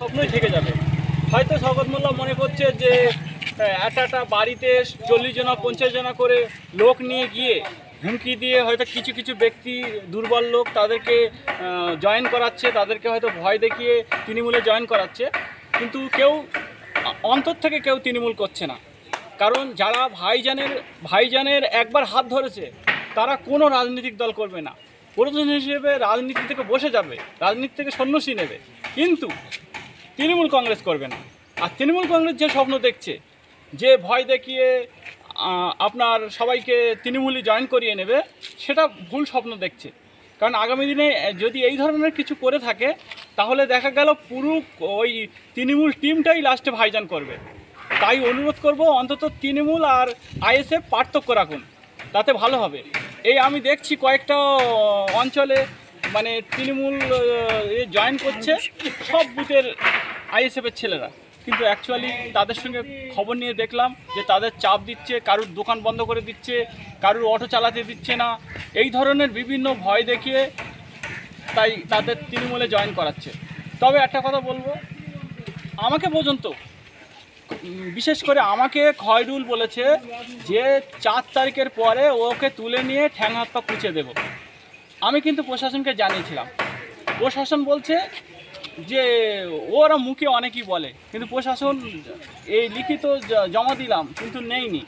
স্বপ্নই থেকে যাবে। হয়তো শওকত মোল্লা মনে করছে যে একটা বাড়িতে 40 জনা 50 জনা করে লোক নিয়ে গিয়ে হুমকি দিয়ে হয়তো কিছু কিছু ব্যক্তি দুর্বল লোক তাদেরকে জয়েন করাচ্ছে, তাদেরকে হয়তো ভয় দেখিয়ে তৃণমূলে জয়েন করাচ্ছে, কিন্তু কেউ অন্তর থেকে কেউ তৃণমূল করছে না। কারণ যারা ভাইজানের একবার হাত ধরেছে তারা কোনো রাজনৈতিক দল করবে না, প্রধান হিসেবে রাজনীতি থেকে বসে যাবে, রাজনীতি থেকে সন্ন্যাসী নেবে, কিন্তু তৃণমূল কংগ্রেস করবে না। আর তৃণমূল কংগ্রেস যে স্বপ্ন দেখছে যে ভয় দেখিয়ে আপনার সবাইকে তৃণমূলে জয়েন করিয়ে নেবে, সেটা ভুল স্বপ্ন দেখছে। কারণ আগামী দিনে যদি এই ধরনের কিছু করে থাকে তাহলে দেখা গেল পুরো ওই তৃণমূল টিমটাই লাস্টে ভাইজান করবে। তাই অনুরোধ করব অন্তত তৃণমূল আর আইএসএফ পার্থক্য রাখুন, তাতে ভালো হবে। এই আমি দেখছি কয়েকটা অঞ্চলে মানে তৃণমূল জয়েন করছে সব বুথের আইএসএফের ছেলেরা, কিন্তু অ্যাকচুয়ালি তাদের সঙ্গে খবর নিয়ে দেখলাম যে তাদের চাপ দিচ্ছে, কারুর দোকান বন্ধ করে দিচ্ছে, কারুর অটো চালাতে দিচ্ছে না, এই ধরনের বিভিন্ন ভয় দেখিয়ে তাই তাদের তৃণমূলে জয়েন করাচ্ছে। তবে একটা কথা বলবো, আমাকে পর্যন্ত বিশেষ করে আমাকে খয়রুল বলেছে যে 4 তারিখের পরে ওকে তুলে নিয়ে ঠ্যাং হাত পা কুচে দেব। আমি কিন্তু প্রশাসনকে জানিয়েছিলাম, প্রশাসন বলছে যে ওরা মুখে অনেকই বলে, কিন্তু প্রশাসন এই লিখিত জমা দিলাম কিন্তু নেইনি।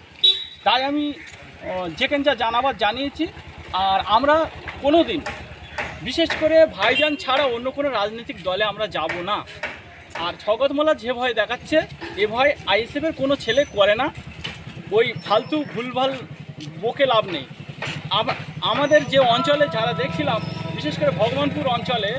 তাই আমি যেখানে যা জানাবার জানিয়েছি। আর আমরা কোনো দিন বিশেষ করে ভাইজান ছাড়া অন্য কোনো রাজনৈতিক দলে আমরা যাব না। আর শওকত মোল্লা যে ভয় দেখাচ্ছে এ ভয় আইএসএফের কোনো ছেলে করে না, ওই ফালতু ভুলভাল বকে লাভ নেই। আমাদের যে অঞ্চলে যারা দেখছিলাম, বিশেষ করে ভগবানপুর অঞ্চলে